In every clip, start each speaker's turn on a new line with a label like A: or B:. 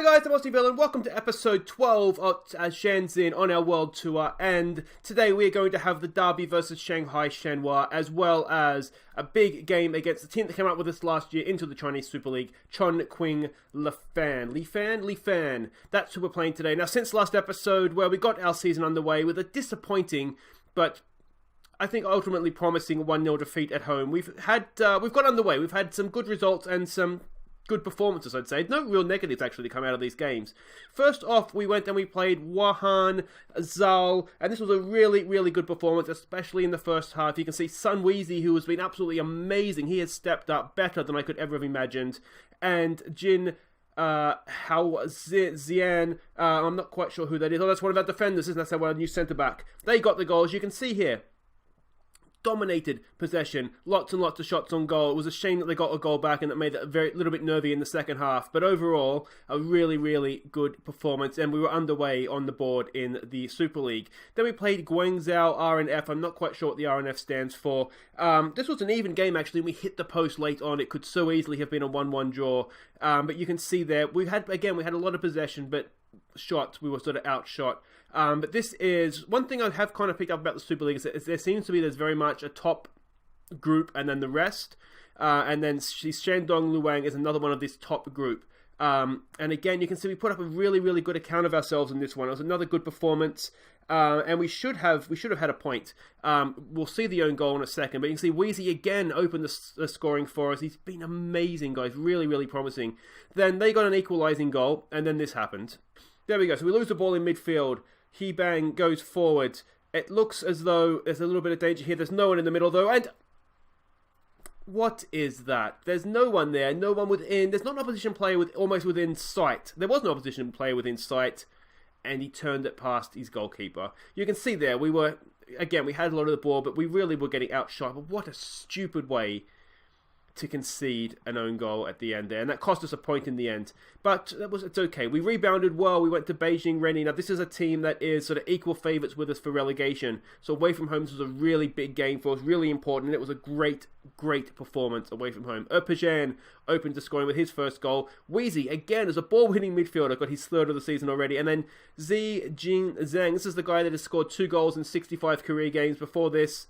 A: Hi guys, I'm Aussie and welcome to episode 12 of Shenzhen on our world tour, and today we are going to have the derby versus Shanghai Shenhua, as well as a big game against the team that came out with us last year into the Chinese Super League, Chongqing Lifan. That's who we're playing today. Now, since last episode where we got our season underway with a disappointing but I think ultimately promising 1-0 defeat at home, we've got underway. We've had some good results and some good performances, I'd say. No real negatives actually come out of these games. First off, we went and we played Wuhan Zhao, and this was a really, really good performance, especially in the first half. You can see Sun Weezy, who has been absolutely amazing. He has stepped up better than I could ever have imagined. And Jin Hao Zian, I'm not quite sure who that is. Oh, that's one of our defenders, isn't that? That's our new centre-back. They got the goals. You can see here. Dominated possession, lots and lots of shots on goal. It was a shame that they got a goal back and that made it a little bit nervy in the second half. But overall, a really, really good performance, and we were underway on the board in the Super League. Then we played Guangzhou RNF. I'm not quite sure what the RNF stands for. This was an even game actually. We hit the post late on. It could so easily have been a 1-1 draw. But you can see there we had a lot of possession, but shots we were sort of outshot. But this is one thing I have kind of picked up about the Super League is that there seems to be there's very much a top group and then the rest, and then Shandong Luang is another one of this top group. And again, you can see we put up a really, really good account of ourselves in this one. It was another good performance, and we should have had a point. We'll see the own goal in a second, but you can see Weezy again opened the scoring for us. He's been amazing, guys, really, really promising. Then they got an equalising goal, and then this happened. There we go. So we lose the ball in midfield. He-Bang goes forward. It looks as though there's a little bit of danger here. There's no one in the middle, though. And what is that? There's no one there. No one within. There's not an opposition player almost within sight. There was an opposition player within sight, and he turned it past his goalkeeper. You can see there, we had a lot of the ball, but we really were getting outshot. But what a stupid way to concede an own goal at the end there, and that cost us a point in the end, but it's okay. We rebounded well. We went to Beijing Rennie. Now this is a team that is sort of equal favourites with us for relegation, so away from home this was a really big game for us, really important, and it was a great performance away from home. Erpejan opened the scoring with his first goal. Weezy again as a ball-winning midfielder got his third of the season already, and then Zi Jing Zhang, this is the guy that has scored 2 goals in 65 career games. Before this,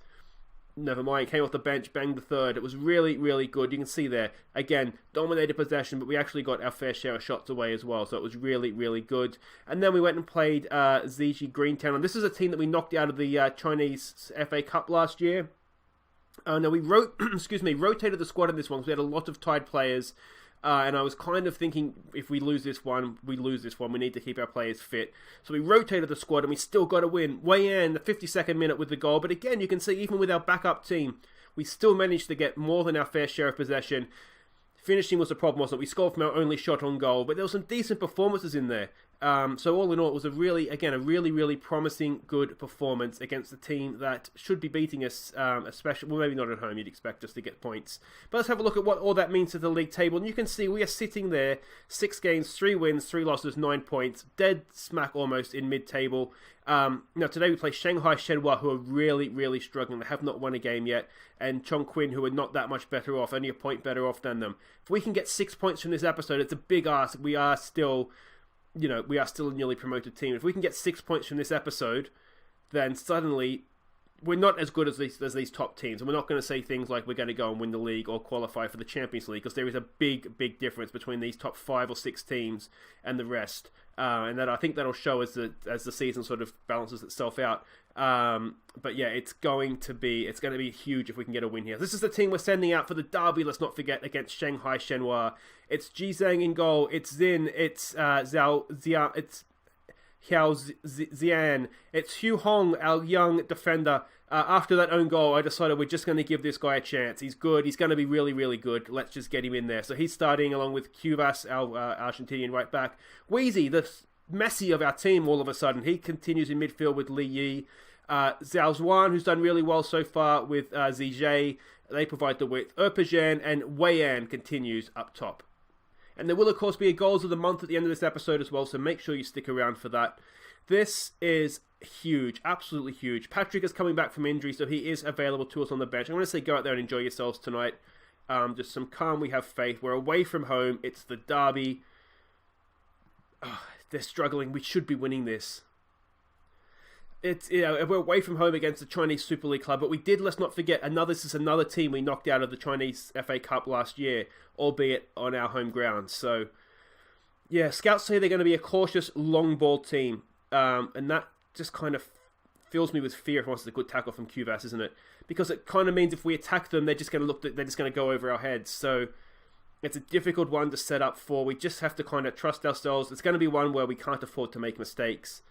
A: never mind, came off the bench, banged the third. It was really, really good. You can see there, again, dominated possession, but we actually got our fair share of shots away as well, so it was really, really good. And then we went and played Ziji Greentown, and this is a team that we knocked out of the Chinese FA Cup last year. Now we rotated the squad in this one, because we had a lot of tied players, and I was kind of thinking, if we lose this one, we lose this one. We need to keep our players fit. So we rotated the squad, and we still got a win. Way in the 52nd minute with the goal. But again, you can see, even with our backup team, we still managed to get more than our fair share of possession. Finishing was the problem, wasn't it? We scored from our only shot on goal, but there were some decent performances in there. So all in all, it was a really promising, good performance against the team that should be beating us, especially, well, maybe not at home, you'd expect us to get points. But let's have a look at what all that means to the league table, and you can see we are sitting there, 6 games, 3 wins, 3 losses, 9 points, dead smack almost in mid-table. Now today we play Shanghai Shenhua, who are really, really struggling. They have not won a game yet, and Chongqing, who are not that much better off, only a point better off than them. If we can get 6 points from this episode, it's a big ask. We are still a newly promoted team. If we can get 6 points from this episode, then suddenly we're not as good as these top teams. And we're not going to say things like we're going to go and win the league or qualify for the Champions League, because there is a big difference between these top 5 or 6 teams and the rest. And that I think that'll show as the season sort of balances itself out. But yeah, it's going to be huge if we can get a win here. This is the team we're sending out for the derby, let's not forget, against Shanghai Shenhua. It's Jizang in goal, it's Zin, it's Zhao, it's Hiao Zian, it's Hugh Hong, our young defender. After that own goal, I decided we're just going to give this guy a chance. He's good. He's going to be really, really good. Let's just get him in there. So he's starting along with Cuvas, our Argentinian right back. Weezy, the Messi of our team, all of a sudden. He continues in midfield with Li Yi. Zhao Zuan, who's done really well so far with Zijie. They provide the width. Erpejan and Weian continues up top. And there will, of course, be a Goals of the Month at the end of this episode as well, so make sure you stick around for that. This is huge, absolutely huge. Patrick is coming back from injury, so he is available to us on the bench. I'm going to say go out there and enjoy yourselves tonight. Just some calm, we have faith. We're away from home. It's the derby. they're struggling. We should be winning this. It's, we're away from home against the Chinese Super League club, but let's not forget, this is another team we knocked out of the Chinese FA Cup last year, albeit on our home ground. So, yeah, scouts say they're going to be a cautious long ball team, and that just kind of fills me with fear once it's a good tackle from Kuvas, isn't it? Because it kind of means if we attack them, they're just going to go over our heads. So it's a difficult one to set up for. We just have to kind of trust ourselves. It's going to be one where we can't afford to make mistakes.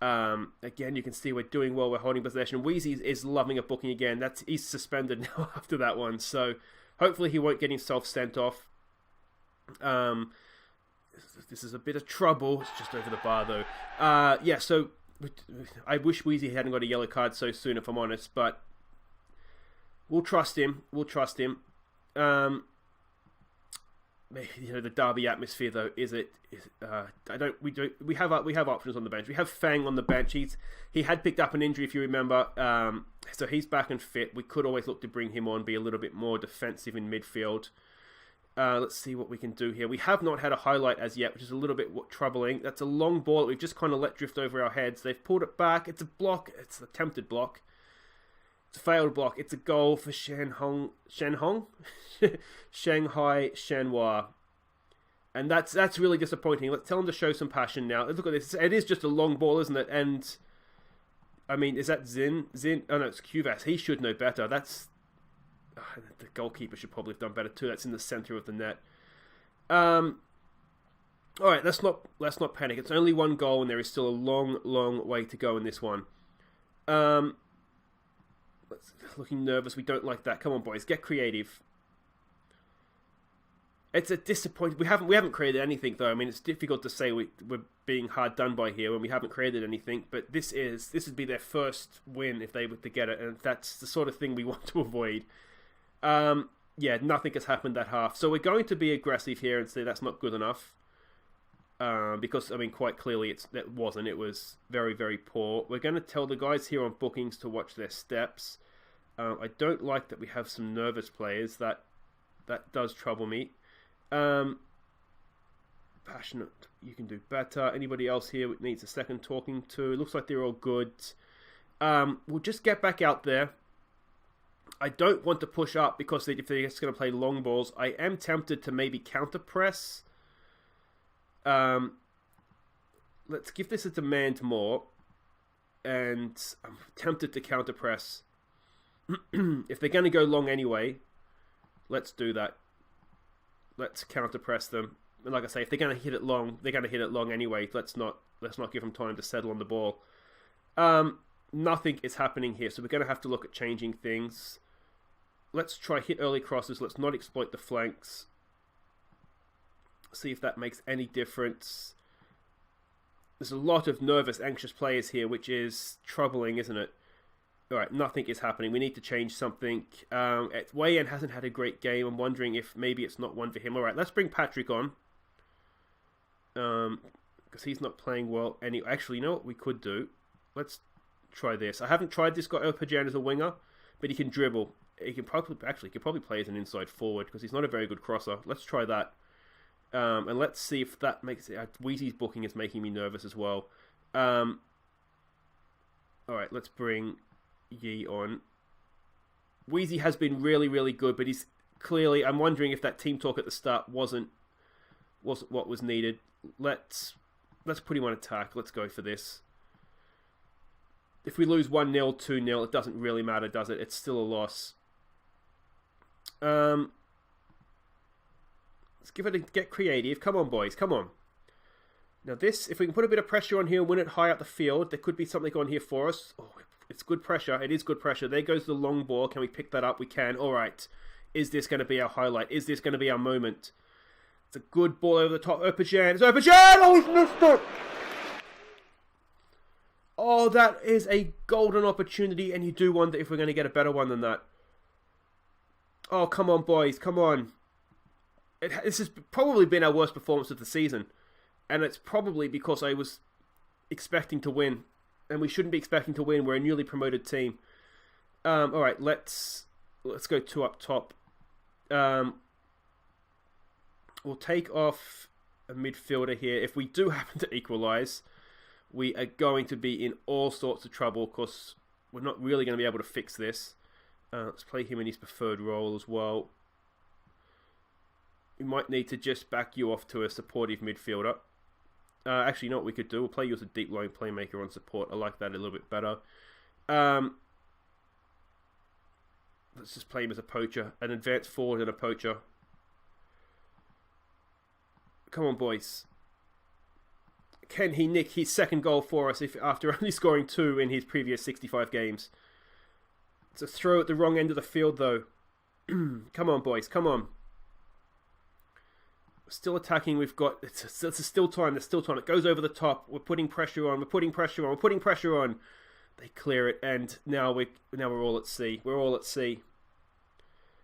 A: Again, you can see we're doing well. We're holding possession. Wheezy is loving a booking again. He's suspended now after that one. So hopefully he won't get himself sent off. This is a bit of trouble. It's just over the bar though. Yeah, so I wish Wheezy hadn't got a yellow card so soon, if I'm honest. But we'll trust him. The derby atmosphere though, we have options on the bench. We have Fang on the bench. He had picked up an injury, if you remember, so he's back and fit. We could always look to bring him on, be a little bit more defensive in midfield. Let's see what we can do here. We have not had a highlight as yet, which is a little bit troubling. That's a long ball that we've just kind of let drift over our heads. They've pulled it back. It's a block. It's an attempted block. It's a failed block. It's a goal for Shanghai Shenhua. And that's really disappointing. Let's tell them to show some passion now. Look at this. It is just a long ball, isn't it? And, I mean, is that Zin? Oh, no, it's Kuvas. He should know better. The goalkeeper should probably have done better too. That's in the center of the net. All right, let's not panic. It's only one goal, and there is still a long, long way to go in this one. Looking nervous. We don't like that. Come on, boys, get creative. It's a disappointment. We haven't created anything though. I mean, it's difficult to say we're being hard done by here when we haven't created anything. But this would be their first win if they were to get it, and that's the sort of thing we want to avoid. Yeah, nothing has happened that half, so we're going to be aggressive here and say that's not good enough. Because I mean, quite clearly it wasn't. It was very, very poor. We're going to tell the guys here on bookings to watch their steps. I don't like that we have some nervous players. That does trouble me. Passionate, you can do better. Anybody else here needs a second talking to? It looks like they're all good. We'll just get back out there. I don't want to push up because if they're just going to play long balls, I am tempted to maybe counter press. Let's give this a demand more, and I'm tempted to counter press. If they're going to go long anyway, let's do that. Let's counter press them. And like I say, if they're going to hit it long, they're going to hit it long anyway. Let's not give them time to settle on the ball. Nothing is happening here, so we're going to have to look at changing things. Let's try hit early crosses. Let's not exploit the flanks. See if that makes any difference. There's a lot of nervous, anxious players here, which is troubling, isn't it? Alright, nothing is happening. We need to change something. Wei Yan hasn't had a great game. I'm wondering if maybe it's not one for him. Alright, let's bring Patrick on. Because he's not playing well. Actually, you know what we could do? Let's try this. I haven't tried this guy Opajan as a winger, but he can dribble. He could probably play as an inside forward because he's not a very good crosser. Let's try that. And let's see if that makes it. Wheezy's booking is making me nervous as well. Alright, let's bring Yi on. Wheezy has been really, really good, but he's clearly... I'm wondering if that team talk at the start wasn't what was needed. Let's put him on attack. Let's go for this. If we lose 1-0, 2-0, it doesn't really matter, does it? It's still a loss. Let's give it a get creative. Come on, boys. Come on. Now this, if we can put a bit of pressure on here and win it high up the field, there could be something on here for us. Oh, it's good pressure. It is good pressure. There goes the long ball. Can we pick that up? We can. All right. Is this going to be our highlight? Is this going to be our moment? It's a good ball over the top. Opajan. It's Opajan! Oh, he's missed it! Oh, that is a golden opportunity, and you do wonder if we're going to get a better one than that. Oh, come on, boys. Come on. This has probably been our worst performance of the season. And it's probably because I was expecting to win. And we shouldn't be expecting to win. We're a newly promoted team. Alright, let's go 2 up top. We'll take off a midfielder here. If we do happen to equalise, we are going to be in all sorts of trouble. Of course, we're not really going to be able to fix this. Let's play him in his preferred role as well. We might need to just back you off to a supportive midfielder. Actually, you know what we could do? We'll play you as a deep line playmaker on support. I like that a little bit better. Let's just play him as a poacher. An advanced forward and a poacher. Come on, boys. Can he nick his second goal for us after only scoring 2 in his previous 65 games? It's a throw at the wrong end of the field, though. Come on, boys. Come on. We're still attacking. We've got... It's still time. There's still time. It goes over the top. We're putting pressure on. We're putting pressure on. We're putting pressure on. They clear it, and now we're all at sea. We're all at sea.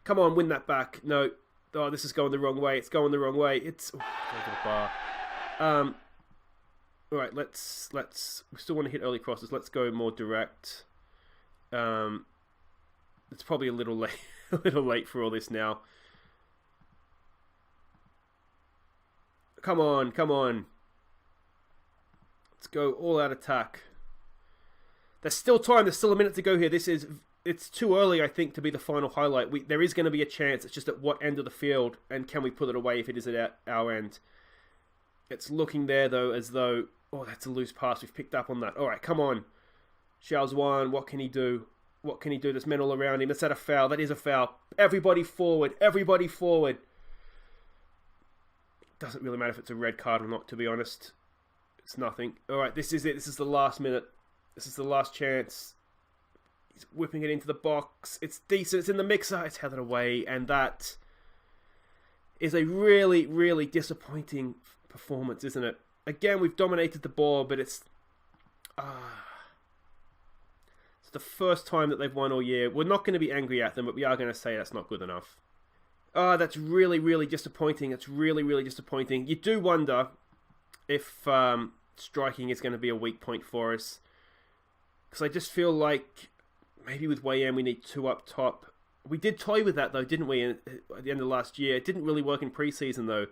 A: Come on, win that back. No. Oh, this is going the wrong way. It's going the wrong way. It's... Oh, over the bar. Alright, let's... We still want to hit early crosses. Let's go more direct. It's probably a little late, a little late for all this now. Come on, come on. Let's go all out attack. There's still time. There's still a minute to go here. It's too early, I think, to be the final highlight. There is going to be a chance. It's just at what end of the field, and can we put it away if it is at our end? It's looking there, though, as though... Oh, that's a loose pass. We've picked up on that. All right, come on. Xiao Zhuan, what can he do? What can he do? There's men all around him. Is that a foul? That is a foul. Everybody forward. Everybody forward. Doesn't really matter if it's a red card or not, to be honest. It's nothing. All right, this is it. This is the last minute. This is the last chance. He's whipping it into the box. It's decent. It's in the mixer. It's headed away. And that is a really, really disappointing performance, isn't it? Again, we've dominated the ball, but it's the first time that they've won all year. We're not going to be angry at them, but we are going to say that's not good enough. That's really, really disappointing. It's really, really disappointing. You do wonder if striking is going to be a weak point for us. Because I just feel like maybe with Wei Yan we need 2 up top. We did toy with that, though, didn't we, at the end of last year? It didn't really work in pre-season, though.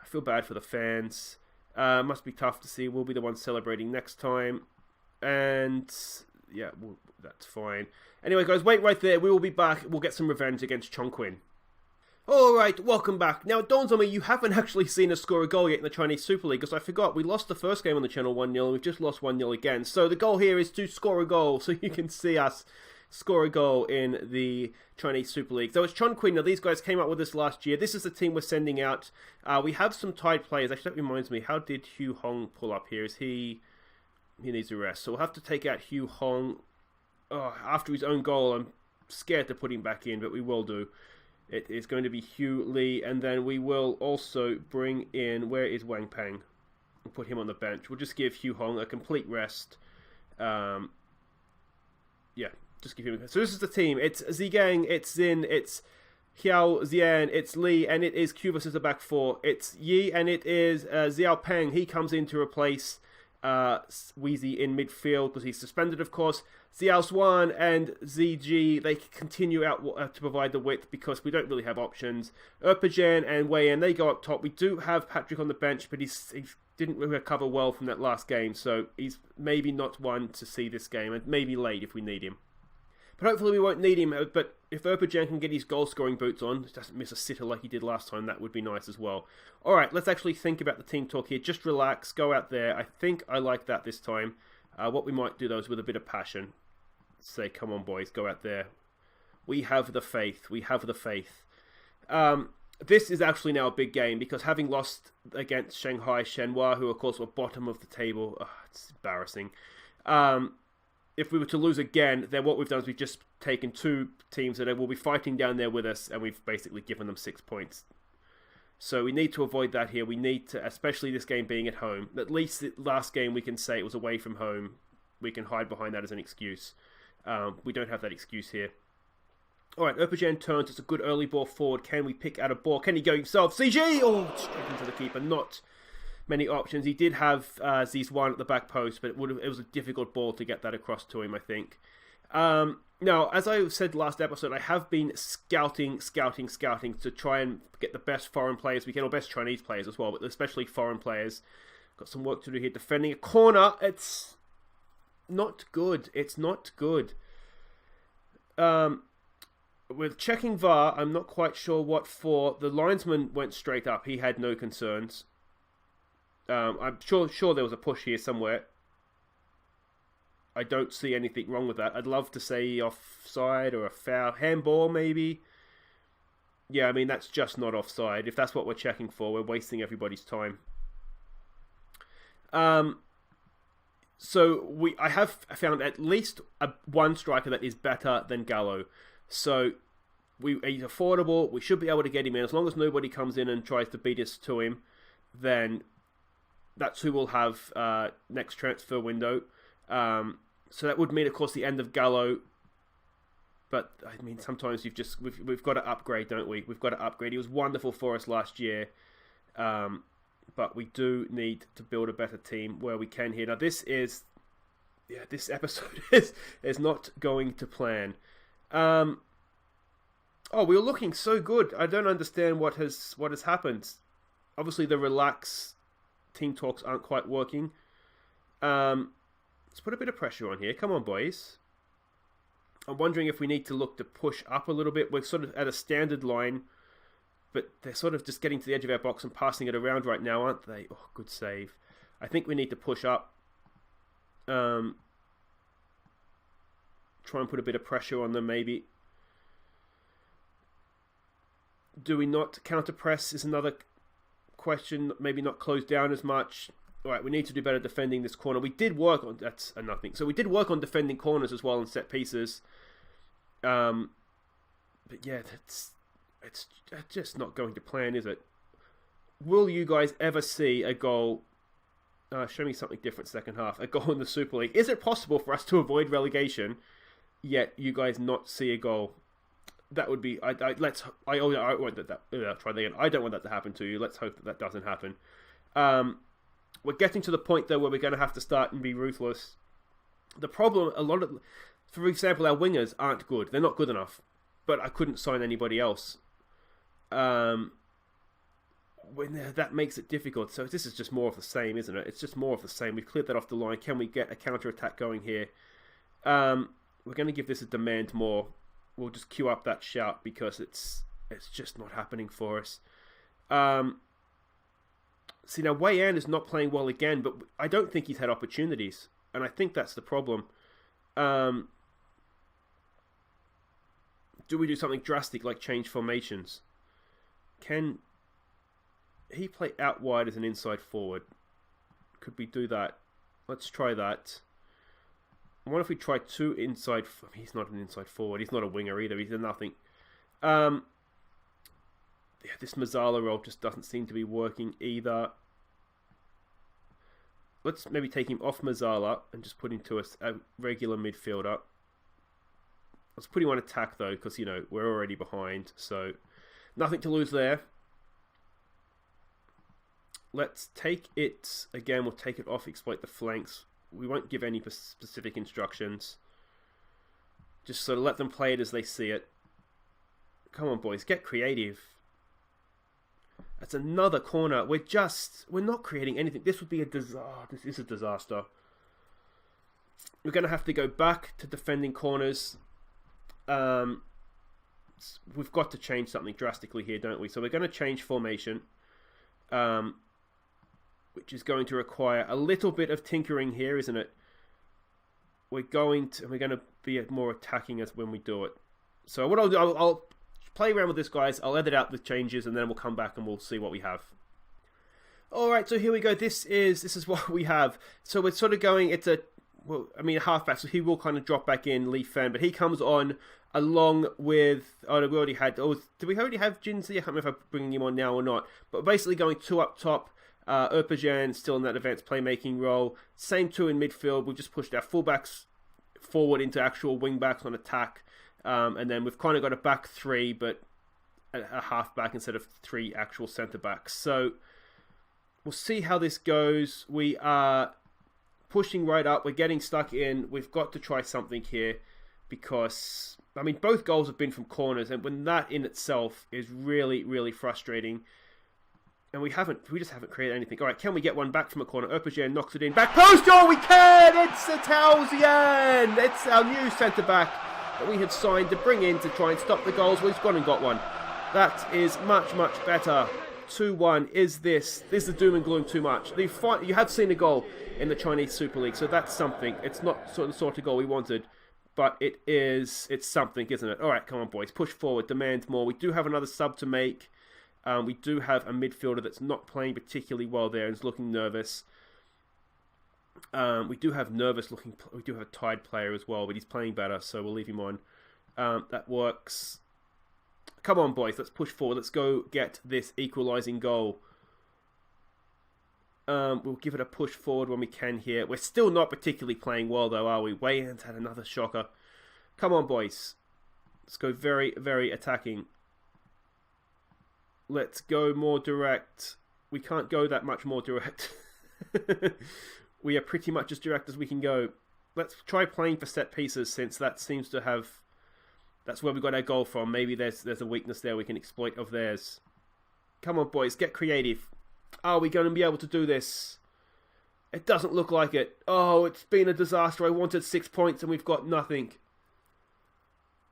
A: I feel bad for the fans. Must be tough to see. We'll be the ones celebrating next time. And yeah, that's fine. Anyway, guys, wait right there. We will be back. We'll get some revenge against Chongqing. Alright, welcome back. Now, it dawns on me you haven't actually seen us score a goal yet in the Chinese Super League, because I forgot, we lost the first game on the channel 1-0, and we've just lost 1-0 again. So the goal here is to score a goal, so you can see us score a goal in the Chinese Super League. So it's Chongqing. Now, these guys came up with this last year. This is the team we're sending out. We have some tied players. Actually, that reminds me, how did Hugh Hong pull up here? Is he needs a rest. So we'll have to take out Hugh Hong. After his own goal, I'm scared to put him back in, but we will do. It is going to be Hugh Lee, and then we will also bring in, where is Wang Peng? We'll put him on the bench. We'll just give Hugh Hong a complete rest. Yeah, just give him. So this is the team. It's Zigang, it's Xin, it's Xiao Zian, it's Li, and it is Cubas as the back 4. It's Yi, and it is Xiao Peng. He comes in to replace Weezy in midfield because he's suspended, of course. Xiao Zhuan and ZG, they continue out to provide the width because we don't really have options. Erpajan and Wei Yan, they go up top. We do have Patrick on the bench, but he didn't really recover well from that last game, so he's maybe not one to see this game, and maybe late if we need him. But hopefully we won't need him, but if Erpajan can get his goal-scoring boots on, doesn't miss a sitter like he did last time, that would be nice as well. Alright, let's actually think about the team talk here. Just relax, go out there. I think I like that this time. What we might do, though, is with a bit of passion. Say, come on, boys, go out there. We have the faith. We have the faith. This is actually now a big game, because having lost against Shanghai Shenhua, who, of course, were bottom of the table, it's embarrassing. If we were to lose again, then what we've done is we've just taken 2 teams that will be fighting down there with us, and we've basically given them 6 points. So we need to avoid that here. We need to, especially this game being at home. At least the last game we can say it was away from home. We can hide behind that as an excuse. We don't have that excuse here. Alright, Erpajan turns. It's a good early ball forward. Can we pick out a ball? Can he go himself? CG! Oh, straight into the keeper. Not many options. He did have Zizwan at the back post, but it was a difficult ball to get that across to him, I think. Now, as I said last episode, I have been scouting to try and get the best foreign players we can, or best Chinese players as well, but especially foreign players. Got some work to do here defending a corner. It's not good. It's not good. With checking VAR, I'm not quite sure what for. The linesman went straight up. He had no concerns. I'm sure there was a push here somewhere. I don't see anything wrong with that. I'd love to say offside or a foul. Handball, maybe. Yeah, I mean, that's just not offside. If that's what we're checking for, we're wasting everybody's time. So I have found at least one striker that is better than Gallo. So he's affordable. We should be able to get him in. As long as nobody comes in and tries to beat us to him, then that's who we'll have next transfer window. So that would mean, of course, the end of Gallo. But I mean, sometimes we've got to upgrade, don't we? We've got to upgrade. He was wonderful for us last year, but we do need to build a better team where we can here. Now, this episode is not going to plan. We were looking so good. I don't understand what has happened. Obviously, the relax team talks aren't quite working. Let's put a bit of pressure on here. Come on, boys. I'm wondering if we need to look to push up a little bit. We're sort of at a standard line, but they're sort of just getting to the edge of our box and passing it around right now, aren't they? Oh, good save. I think we need to push up. Try and put a bit of pressure on them, maybe. Do we not counter press is another question. Maybe not close down as much. All right, we need to do better defending this corner. We did work on... That's a nothing. So we did work on defending corners as well and set pieces. But yeah, it's just not going to plan, is it? Will you guys ever see a goal... show me something different second half. A goal in the Super League. Is it possible for us to avoid relegation, yet you guys not see a goal? That would be... I want that... try that again. I don't want that to happen to you. Let's hope that doesn't happen. We're getting to the point, though, where we're going to have to start and be ruthless. The problem, for example, our wingers aren't good. They're not good enough. But I couldn't sign anybody else. That makes it difficult. So this is just more of the same, isn't it? It's just more of the same. We've cleared that off the line. Can we get a counter-attack going here? We're going to give this a demand more. We'll just queue up that shout because it's just not happening for us. See, now, Wei An is not playing well again, but I don't think he's had opportunities. And I think that's the problem. Do we do something drastic like change formations? Can he play out wide as an inside forward? Could we do that? Let's try that. I wonder if we try two inside... He's not an inside forward. He's not a winger either. He's a nothing. This Mazzala role just doesn't seem to be working either. Let's maybe take him off Mazzala and just put him to a regular midfielder. Let's put him on attack, though, because, we're already behind. So, nothing to lose there. Let's take it... Again, we'll take it off, exploit the flanks. We won't give any specific instructions. Just sort of let them play it as they see it. Come on, boys. Get creative. That's another corner. We're not creating anything. This would be a disaster. This is a disaster. We're going to have to go back to defending corners. We've got to change something drastically here, don't we? So we're going to change formation, which is going to require a little bit of tinkering here, isn't it? We're going to be more attacking as when we do it. So what I'll do, I'll play around with this, guys. I'll edit out the changes and then we'll come back and we'll see what we have. Alright, so here we go. This is what we have. So we're sort of going, halfback, so he will kind of drop back in, Lee Fan, but he comes on along with, we already had, did we already have Jinzi? I can't remember if I'm bringing him on now or not. But basically going two up top, Erpajan still in that advanced playmaking role. Same two in midfield. We've just pushed our fullbacks forward into actual wingbacks on attack. And then we've kind of got a back three, but a half-back instead of three actual centre-backs. So we'll see how this goes. We are pushing right up. We're getting stuck in. We've got to try something here because, I mean, both goals have been from corners, and when that in itself is really, really frustrating. And we just haven't created anything. All right, can we get one back from a corner? Opagien knocks it in. Back post. Oh, we can! It's Italian! It's our new centre-back that we had signed to bring in to try and stop the goals. Well, he's gone and got one. That is much, much better. 2-1 is this. This is doom and gloom too much. You have seen a goal in the Chinese Super League, so that's something. It's not the sort of goal we wanted, but it's something, isn't it? All right, come on, boys. Push forward. Demand more. We do have another sub to make. We do have a midfielder that's not playing particularly well there and is looking nervous. We do have a tired player as well, but he's playing better, so we'll leave him on. That works. Come on, boys, let's push forward. Let's go get this equalising goal. We'll give it a push forward when we can here. We're still not particularly playing well, though, are we? Weyhan's had another shocker. Come on, boys. Let's go very, very attacking. Let's go more direct. We can't go that much more direct. We are pretty much as direct as we can go. Let's try playing for set pieces, since that seems to have... That's where we got our goal from. Maybe there's a weakness there we can exploit of theirs. Come on, boys, get creative. Are we going to be able to do this? It doesn't look like it. Oh, it's been a disaster. I wanted 6 points and we've got nothing.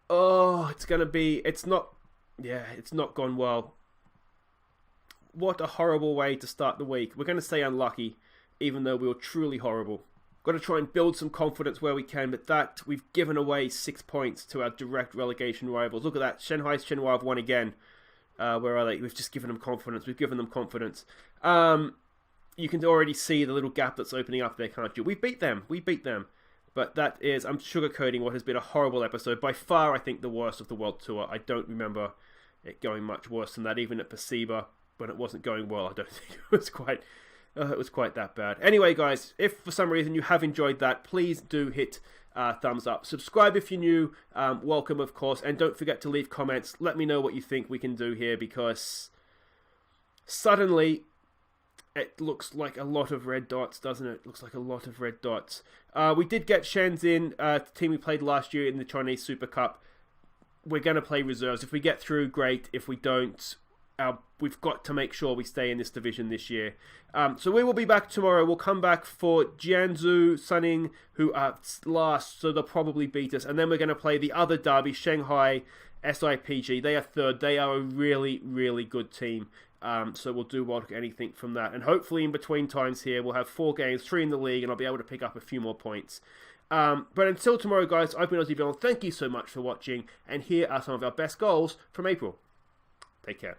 A: Oh, it's going to be... It's not gone well. What a horrible way to start the week. We're going to say unlucky, even though we were truly horrible. Got to try and build some confidence where we can, but we've given away 6 points to our direct relegation rivals. Look at that. Shanghai Shenhua have won again. Where are they? We've just given them confidence. We've given them confidence. You can already see the little gap that's opening up there, can't you? We beat them. But that is, I'm sugarcoating what has been a horrible episode. By far, I think the worst of the World Tour. I don't remember it going much worse than that, even at Pasiba. When it wasn't going well, I don't think it was quite that bad. Anyway, guys, if for some reason you have enjoyed that, please do hit thumbs up. Subscribe if you're new. Welcome, of course. And don't forget to leave comments. Let me know what you think we can do here, because suddenly it looks like a lot of red dots, doesn't it? It looks like a lot of red dots. We did get Shenzhen, the team we played last year in the Chinese Super Cup. We're going to play reserves. If we get through, great. If we don't... we've got to make sure we stay in this division this year. So we will be back tomorrow. We'll come back for Jiangsu, Suning, who are last, so they'll probably beat us. And then we're going to play the other derby, Shanghai SIPG. They are third. They are a really, really good team. So we'll do well to get anything from that. And hopefully in between times here, we'll have 4 games, 3 in the league, and I'll be able to pick up a few more points. But until tomorrow, guys, I've been Aussie. Thank you so much for watching. And here are some of our best goals from April. Take care.